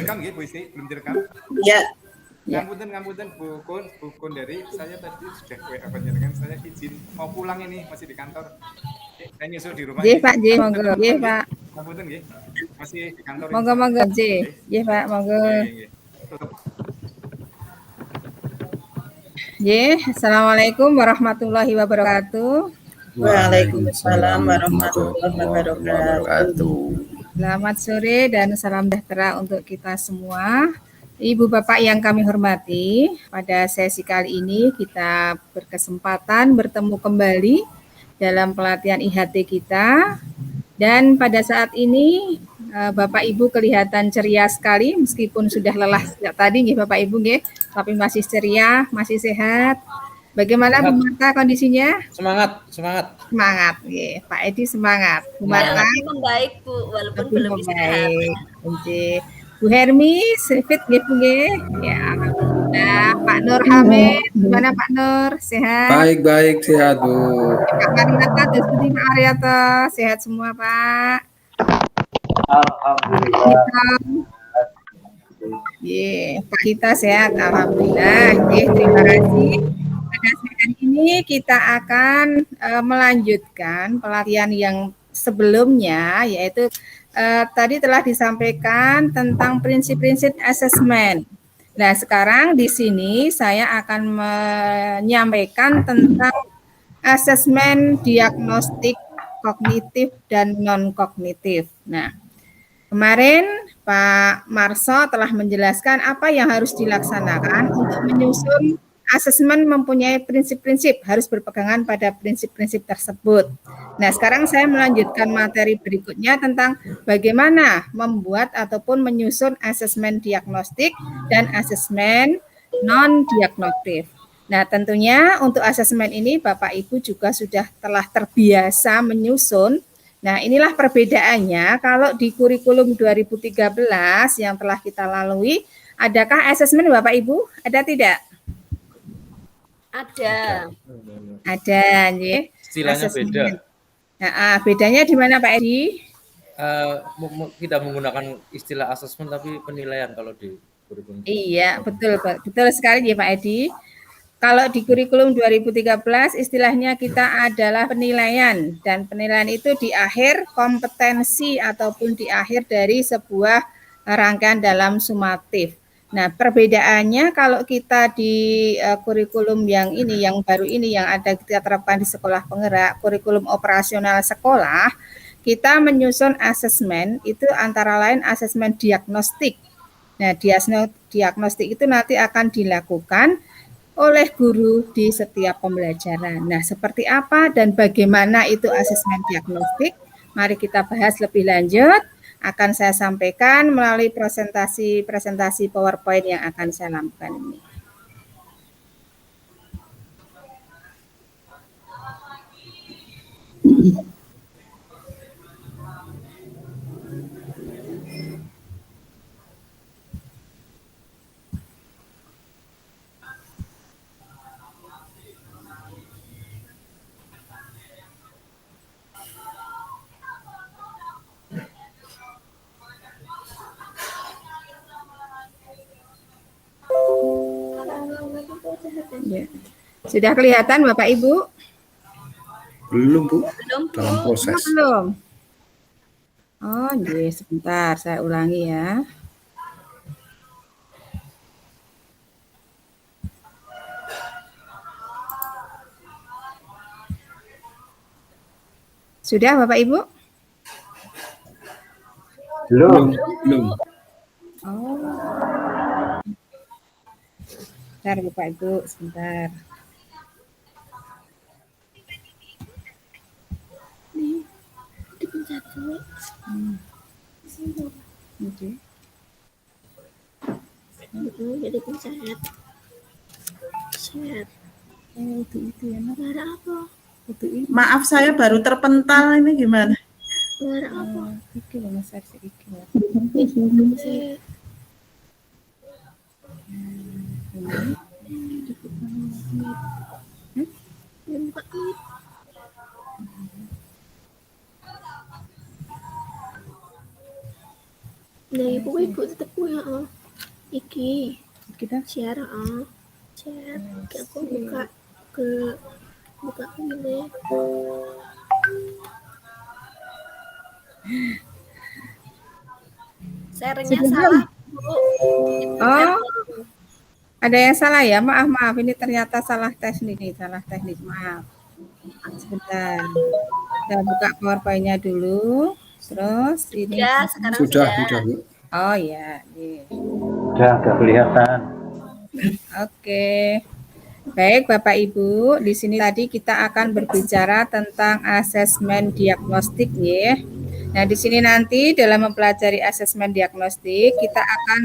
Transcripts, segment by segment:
direkam nggih, Bu Isti? Belum direkam? Iya. Ngapunten Bu Kun dari saya tadi sudah WA panjenengan, saya izin mau pulang ini, masih di kantor. Saya nyusul di rumah Nggih, ini. Pak, nggih, monggo. Teman-teman Nggih, nggih. Pak. Ngapunten nggih. Masih di kantor ini Monggo, saya. monggo, nggih. Nggih. Nggih, Pak, monggo. Nggih. Tutup. Nggih, Assalamualaikum warahmatullahi wabarakatuh. Waalaikumsalam warahmatullahi wabarakatuh. Selamat sore dan salam sejahtera untuk kita semua. Ibu Bapak yang kami hormati, pada sesi kali ini kita berkesempatan bertemu kembali dalam pelatihan IHT kita. Dan pada saat ini Bapak Ibu kelihatan ceria sekali meskipun sudah lelah sejak tadi nggih Bapak Ibu nggih, tapi masih ceria, masih sehat. Bagaimana Bu Marta kondisinya? Semangat. Semangat, nggih. Pak Edi semangat. Bu Marta Membaik Bu, walaupun belum istirahat. Nggih. Bu Hermi, fit nggih Bu nggih. Ya, alhamdulillah. Pak Nur Hamid, gimana Pak Nur? Sehat? Baik, sehat Bu. Pak Mariata, Deputi Pak Ariata, sehat semua Pak. Alhamdulillah. Pak kita sehat, alhamdulillah. Terima kasih. Pada sesi ini kita akan melanjutkan pelatihan yang sebelumnya, yaitu tadi telah disampaikan tentang prinsip-prinsip asesmen. Nah, sekarang di sini saya akan menyampaikan tentang asesmen diagnostik kognitif dan non-kognitif. Nah, kemarin Pak Marso telah menjelaskan apa yang harus dilaksanakan untuk menyusun asesmen, mempunyai prinsip-prinsip, harus berpegangan pada prinsip-prinsip tersebut. Nah, sekarang saya melanjutkan materi berikutnya tentang bagaimana membuat ataupun menyusun asesmen diagnostik dan asesmen non-diagnostik. Nah, tentunya untuk asesmen ini Bapak Ibu juga telah terbiasa menyusun. Nah, inilah perbedaannya kalau di kurikulum 2013 yang telah kita lalui, adakah asesmen Bapak Ibu? Ada tidak? Ada, nggih. Istilahnya Asesmen. beda. Nah, bedanya di mana Pak Edi? Tidak menggunakan istilah asesmen tapi penilaian kalau di kurikulum. Iya, betul sekali ya Pak Edi. Kalau di kurikulum 2013 istilahnya kita adalah penilaian, dan penilaian itu di akhir kompetensi ataupun di akhir dari sebuah rangkaian dalam sumatif. Nah, perbedaannya kalau kita di kurikulum yang ini, yang baru ini, yang ada kita terapkan di sekolah penggerak, kurikulum operasional sekolah, kita menyusun asesmen itu antara lain asesmen diagnostik. Nah, diagnostik itu nanti akan dilakukan oleh guru di setiap pembelajaran. Nah, seperti apa dan bagaimana itu asesmen diagnostik? Mari kita bahas lebih lanjut. Akan saya sampaikan melalui presentasi PowerPoint yang akan saya lakukan ini. Ya. Sudah kelihatan Bapak Ibu? Belum Bu, dalam proses. Belum. Oh, iya, sebentar saya ulangi ya. Sudah Bapak Ibu? Belum. Oh. Sebentar Bapak Ibu, sebentar. Jadi sehat. Itu ya. Suara apa? Maaf saya baru terpental, ini gimana? Suara apa? Iki lho Mas Arsi iki. Nah, ibu tetep iki Kita share share. Oke, aku buka ini. Share-nya Sudah salah, Bu. Oh, ada yang salah ya? Maaf. Ini ternyata salah teknis. Maaf. Sebentar. Kita buka PowerPoint-nya dulu. Terus ini. Ya, sekarang Sudah, sudah. Bu. Oh ya. Udah agak kelihatan. Oke. Baik, Bapak Ibu, di sini tadi kita akan berbicara tentang asesmen diagnostik ya. Nah, di sini nanti dalam mempelajari asesmen diagnostik, kita akan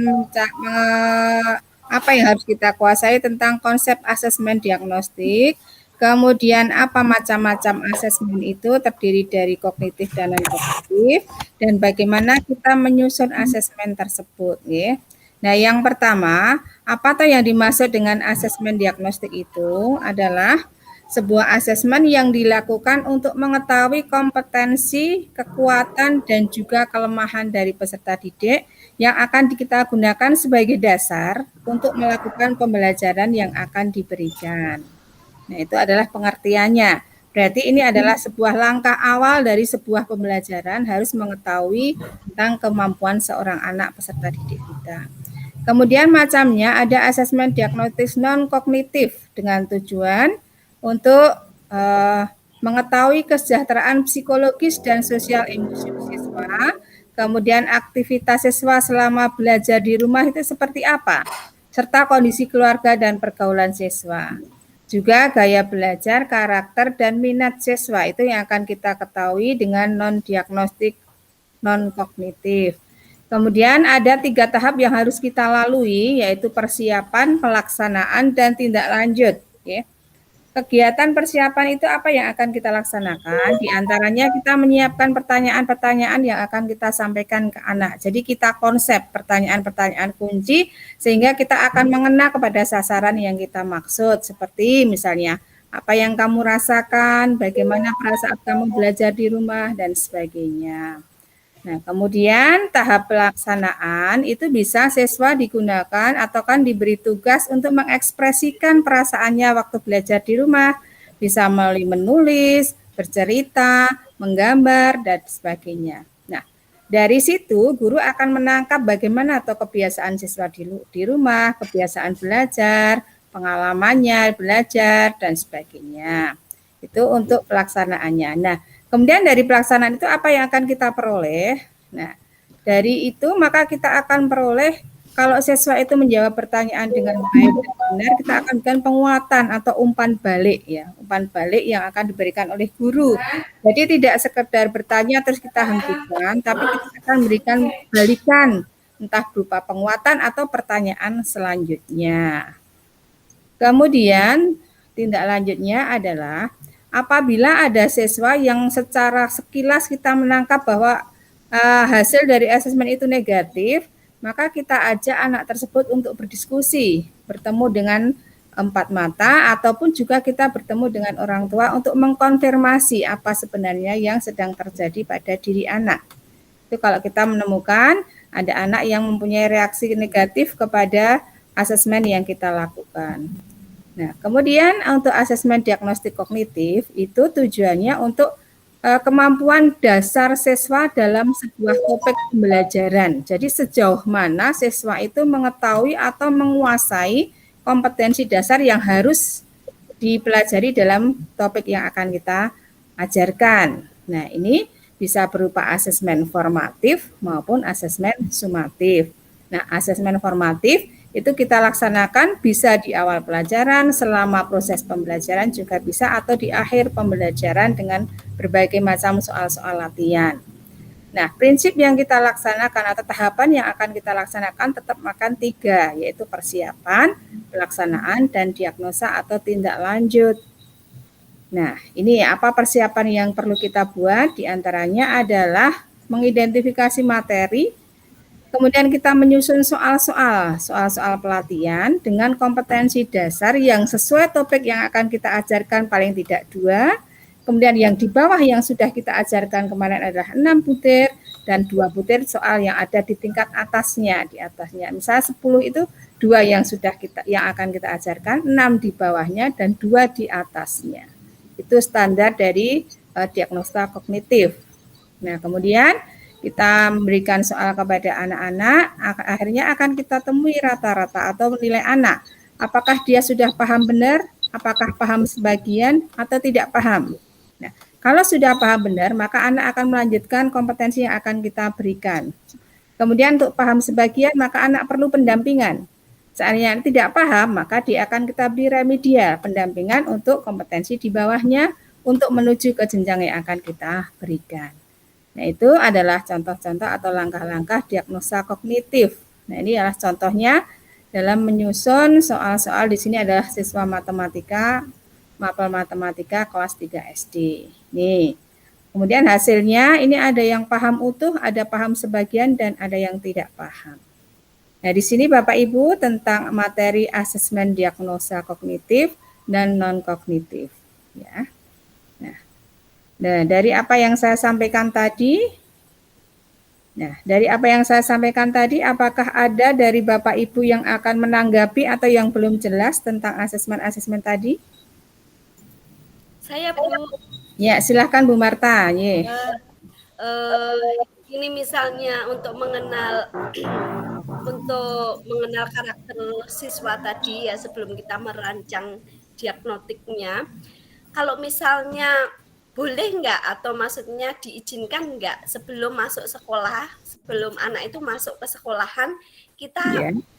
apa yang harus kita kuasai tentang konsep asesmen diagnostik, kemudian apa macam-macam asesmen itu terdiri dari kognitif dan non-kognitif, dan bagaimana kita menyusun asesmen tersebut ya. Nah, yang pertama, apa tuh yang dimaksud dengan asesmen diagnostik itu adalah sebuah asesmen yang dilakukan untuk mengetahui kompetensi, kekuatan, dan juga kelemahan dari peserta didik yang akan kita gunakan sebagai dasar untuk melakukan pembelajaran yang akan diberikan. Nah, itu adalah pengertiannya. Berarti ini adalah sebuah langkah awal dari sebuah pembelajaran harus mengetahui tentang kemampuan seorang anak peserta didik kita. Kemudian macamnya ada asesmen diagnostik non-kognitif dengan tujuan untuk mengetahui kesejahteraan psikologis dan sosial emosi siswa, kemudian aktivitas siswa selama belajar di rumah itu seperti apa, serta kondisi keluarga dan pergaulan siswa. Juga gaya belajar, karakter, dan minat siswa itu yang akan kita ketahui dengan non-diagnostik non-kognitif. Kemudian ada 3 tahap yang harus kita lalui, yaitu persiapan, pelaksanaan, dan tindak lanjut. Ya. Kegiatan persiapan itu apa yang akan kita laksanakan? Di antaranya kita menyiapkan pertanyaan-pertanyaan yang akan kita sampaikan ke anak. Jadi kita konsep pertanyaan-pertanyaan kunci sehingga kita akan mengena kepada sasaran yang kita maksud. Seperti misalnya, apa yang kamu rasakan, bagaimana perasaan kamu belajar di rumah, dan sebagainya. Nah, kemudian tahap pelaksanaan itu bisa siswa digunakan atau kan diberi tugas untuk mengekspresikan perasaannya waktu belajar di rumah, bisa melalui menulis, bercerita, menggambar, dan sebagainya. Nah, dari situ guru akan menangkap bagaimana atau kebiasaan siswa di rumah, kebiasaan belajar, pengalamannya belajar, dan sebagainya. Itu untuk pelaksanaannya. Nah, kemudian dari pelaksanaan itu apa yang akan kita peroleh? Nah, dari itu maka kita akan peroleh kalau siswa itu menjawab pertanyaan dengan baik dan benar, kita akan berikan penguatan atau umpan balik ya, umpan balik yang akan diberikan oleh guru. Jadi tidak sekedar bertanya terus kita hentikan, tapi kita akan memberikan balikan entah berupa penguatan atau pertanyaan selanjutnya. Kemudian tindak lanjutnya adalah apabila ada siswa yang secara sekilas kita menangkap bahwa hasil dari asesmen itu negatif, maka kita ajak anak tersebut untuk berdiskusi, bertemu dengan 4 mata, ataupun juga kita bertemu dengan orang tua untuk mengkonfirmasi apa sebenarnya yang sedang terjadi pada diri anak. Itu kalau kita menemukan ada anak yang mempunyai reaksi negatif kepada asesmen yang kita lakukan. Nah, kemudian untuk asesmen diagnostik kognitif itu tujuannya untuk kemampuan dasar siswa dalam sebuah topik pembelajaran. Jadi sejauh mana siswa itu mengetahui atau menguasai kompetensi dasar yang harus dipelajari dalam topik yang akan kita ajarkan. Nah, ini bisa berupa asesmen formatif maupun asesmen sumatif. Nah, asesmen formatif itu kita laksanakan bisa di awal pelajaran, selama proses pembelajaran juga bisa, atau di akhir pembelajaran dengan berbagai macam soal-soal latihan. Nah, prinsip yang kita laksanakan atau tahapan yang akan kita laksanakan tetap akan 3, yaitu persiapan, pelaksanaan, dan diagnosa atau tindak lanjut. Nah, ini apa persiapan yang perlu kita buat? Di antaranya adalah mengidentifikasi materi, kemudian kita menyusun soal-soal pelatihan dengan kompetensi dasar yang sesuai topik yang akan kita ajarkan paling tidak 2. Kemudian yang di bawah yang sudah kita ajarkan kemarin adalah 6 butir. dan 2 butir soal yang ada di tingkat atasnya, Misalnya 10 itu 2 yang akan kita ajarkan, 6 di bawahnya dan 2 di atasnya. Itu standar dari diagnosa kognitif. Nah, kemudian kita memberikan soal kepada anak-anak, akhirnya akan kita temui rata-rata atau nilai anak. Apakah dia sudah paham benar, apakah paham sebagian, atau tidak paham. Nah, kalau sudah paham benar, maka anak akan melanjutkan kompetensi yang akan kita berikan. Kemudian untuk paham sebagian, maka anak perlu pendampingan. Seandainya tidak paham, maka dia akan kita beri remedial, pendampingan untuk kompetensi di bawahnya, untuk menuju ke jenjang yang akan kita berikan. Nah, itu adalah contoh-contoh atau langkah-langkah diagnosa kognitif. Nah, ini adalah contohnya dalam menyusun soal-soal. Di sini adalah siswa matematika, mapel matematika kelas 3 SD. Nih. Kemudian hasilnya ini ada yang paham utuh, ada paham sebagian, dan ada yang tidak paham. Nah, di sini Bapak Ibu tentang materi asesmen diagnosa kognitif dan non-kognitif. Ya. Nah, dari apa yang saya sampaikan tadi, apakah ada dari Bapak Ibu yang akan menanggapi atau yang belum jelas tentang asesmen-asesmen tadi? Saya Bu. Ya, silahkan Bu Marta. Ini misalnya untuk mengenal karakter siswa tadi ya, sebelum kita merancang diagnostiknya. Kalau misalnya boleh nggak, atau maksudnya diizinkan nggak sebelum masuk sekolah, sebelum anak itu masuk ke sekolahan, kita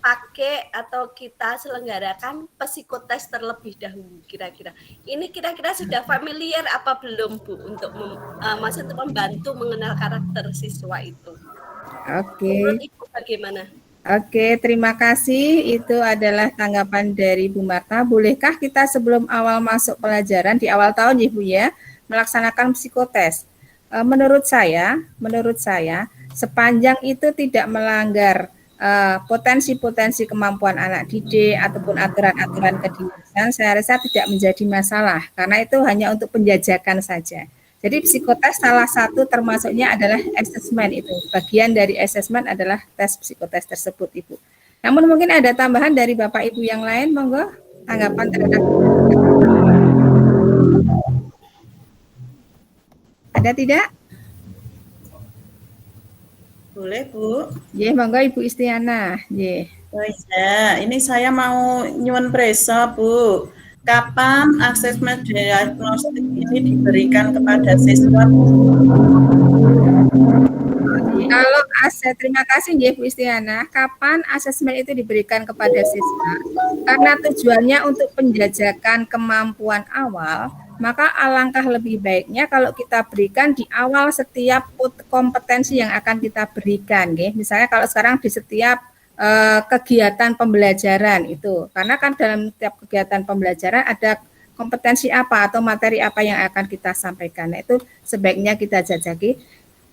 pakai atau kita selenggarakan psikotes terlebih dahulu kira-kira. Ini kira-kira sudah familiar apa belum Bu untuk maksudnya membantu mengenal karakter siswa itu? Oke. Menurut Ibu bagaimana? Oke, terima kasih. Itu adalah tanggapan dari Bu Marta. Bolehkah kita sebelum awal masuk pelajaran di awal tahun ya Bu ya, melaksanakan psikotes? Menurut saya sepanjang itu tidak melanggar potensi-potensi kemampuan anak didik ataupun aturan-aturan kedinasan, saya rasa tidak menjadi masalah, karena itu hanya untuk penjajakan saja. Jadi psikotes salah satu termasuknya adalah asesmen itu. Bagian dari asesmen adalah tes psikotes tersebut, Ibu. Namun mungkin ada tambahan dari Bapak Ibu yang lain, monggo tanggapan terhadap. Ada tidak? Boleh, Bu. Ya, monggo Ibu Istiana. Ya. Oh iya, ini saya mau nyuwun presa, Bu. Kapan asesmen diagnostik ini diberikan kepada siswa? Kalau terima kasih ya Bu Istiana. Kapan asesmen itu diberikan kepada siswa? Karena tujuannya untuk penjajakan kemampuan awal, maka alangkah lebih baiknya kalau kita berikan di awal setiap kompetensi yang akan kita berikan. Misalnya kalau sekarang di setiap kegiatan pembelajaran itu, karena kan dalam setiap kegiatan pembelajaran ada kompetensi apa atau materi apa yang akan kita sampaikan. Nah, itu sebaiknya kita jajaki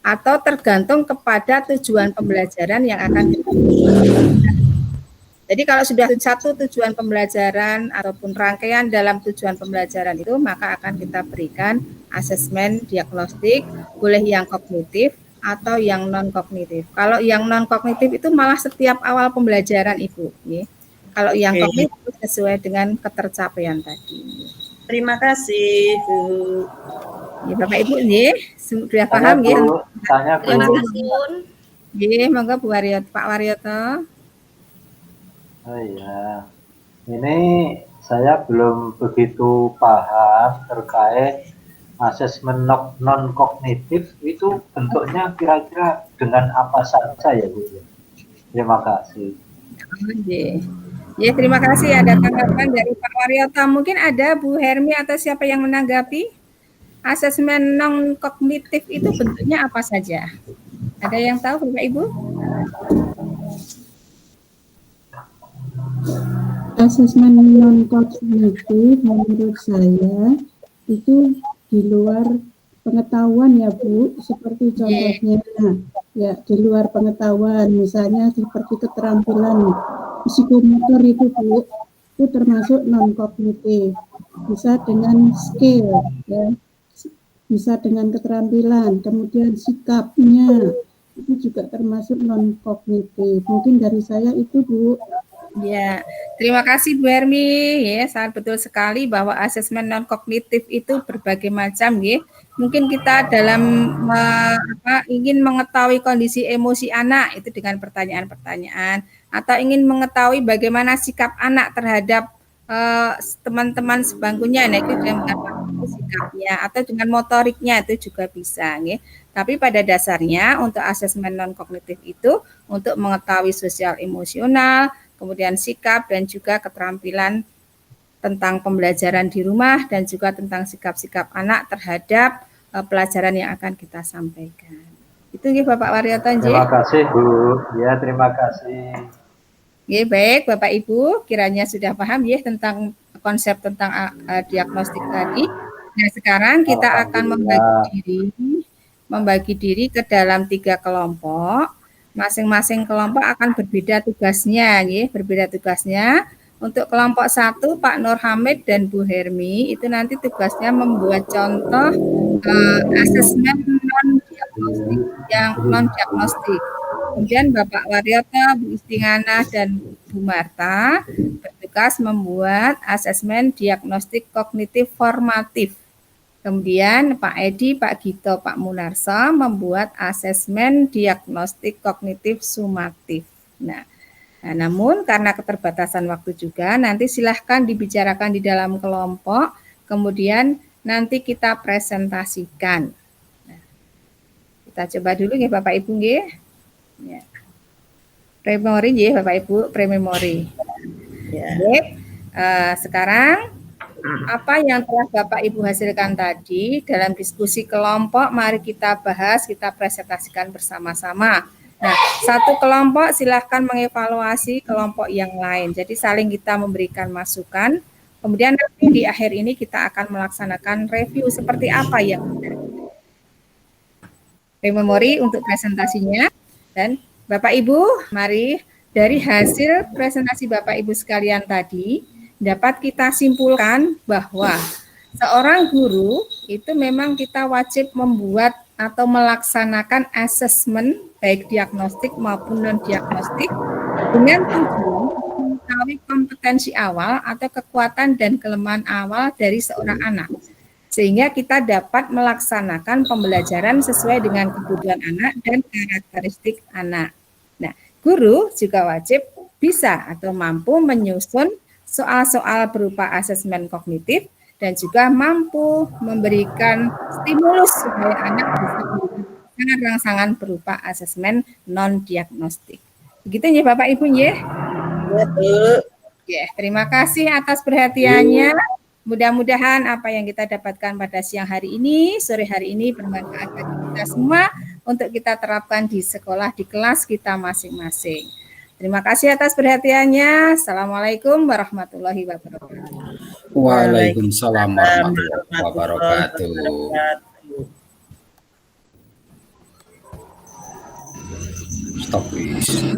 atau tergantung kepada tujuan pembelajaran yang akan kita berikan. Jadi kalau sudah satu tujuan pembelajaran ataupun rangkaian dalam tujuan pembelajaran itu, maka akan kita berikan asesmen diagnostik, boleh yang kognitif atau yang non-kognitif. Kalau yang non-kognitif itu malah setiap awal pembelajaran Ibu. Kalau yang kognitif sesuai dengan ketercapaian tadi. Terima kasih, Bu. Ya, Bapak Ibu, sudah paham ya? Terima kasih, Bun. Monggo Bu Waryoto, Pak Waryoto. Oh iya, ini saya belum begitu paham terkait asesmen non-kognitif itu bentuknya kira-kira dengan apa saja ya Bu? Terima kasih. Ya, terima kasih. Ada tanggapan dari Pak Waryoto. Mungkin ada Bu Hermi atau siapa yang menanggapi? Asesmen non-kognitif itu bentuknya apa saja? Ada yang tahu Bapak Ibu? Asesmen non-kognitif menurut saya itu di luar pengetahuan ya Bu, seperti contohnya ya di luar pengetahuan, misalnya seperti keterampilan psikomotor itu Bu, itu termasuk non-kognitif. Bisa dengan skill ya, bisa dengan keterampilan, kemudian sikapnya, itu juga termasuk non kognitif. Mungkin dari saya itu Bu. Ya, terima kasih Bu Hermi. Ya, sangat betul sekali bahwa asesmen non kognitif itu berbagai macam, ya. Mungkin kita dalam ingin mengetahui kondisi emosi anak itu dengan pertanyaan-pertanyaan, atau ingin mengetahui bagaimana sikap anak terhadap teman-teman sebangkunya, nah itu dengan sikapnya atau dengan motoriknya itu juga bisa, ya. Tapi pada dasarnya untuk asesmen non kognitif itu untuk mengetahui sosial emosional, kemudian sikap dan juga keterampilan tentang pembelajaran di rumah dan juga tentang sikap-sikap anak terhadap pelajaran yang akan kita sampaikan. Itu nggih Bapak Waryoto nggih. Terima kasih Bu. Ya, terima kasih. Nggih, baik Bapak Ibu, kiranya sudah paham ya tentang konsep tentang diagnostik tadi. Nah, sekarang kita akan membagi diri ke dalam 3 kelompok. Masing-masing kelompok akan berbeda tugasnya, ya, berbeda tugasnya. Untuk kelompok 1, Pak Nur Hamid dan Bu Hermi, itu nanti tugasnya membuat contoh asesmen non-diagnostik yang non-diagnostik. Kemudian Bapak Waryoto, Bu Istinganah, dan Bu Marta bertugas membuat asesmen diagnostik kognitif formatif. Kemudian Pak Edi, Pak Gito, Pak Munarso membuat asesmen diagnostik kognitif sumatif. Nah, namun karena keterbatasan waktu juga, nanti silahkan dibicarakan di dalam kelompok, kemudian nanti kita presentasikan. Nah, kita coba dulu ya Bapak Ibu nggih. Ya. Prememori ya Bapak Ibu, prememori. Ya. Baik, sekarang apa yang telah Bapak Ibu hasilkan tadi dalam diskusi kelompok, mari kita bahas, kita presentasikan bersama-sama. Nah, satu kelompok silahkan mengevaluasi kelompok yang lain. Jadi saling kita memberikan masukan. Kemudian nanti di akhir ini kita akan melaksanakan review seperti apa yang benar. Memori untuk presentasinya. Dan Bapak Ibu, mari dari hasil presentasi Bapak Ibu sekalian tadi, dapat kita simpulkan bahwa seorang guru itu memang kita wajib membuat atau melaksanakan asesmen baik diagnostik maupun non-diagnostik dengan tujuan mengetahui kompetensi awal atau kekuatan dan kelemahan awal dari seorang anak. Sehingga kita dapat melaksanakan pembelajaran sesuai dengan kebutuhan anak dan karakteristik anak. Nah, guru juga wajib bisa atau mampu menyusun soal-soal berupa asesmen kognitif dan juga mampu memberikan stimulus supaya anak bisa melakukan rangsangan berupa asesmen non-diagnostik. Begitu ya Bapak Ibu ya? Ya, terima kasih atas perhatiannya. Mudah-mudahan apa yang kita dapatkan pada siang hari ini, sore hari ini bermanfaat bagi kita semua untuk kita terapkan di sekolah, di kelas kita masing-masing. Terima kasih atas perhatiannya. Assalamualaikum warahmatullahi wabarakatuh. Waalaikumsalam warahmatullahi wabarakatuh. Stop, please.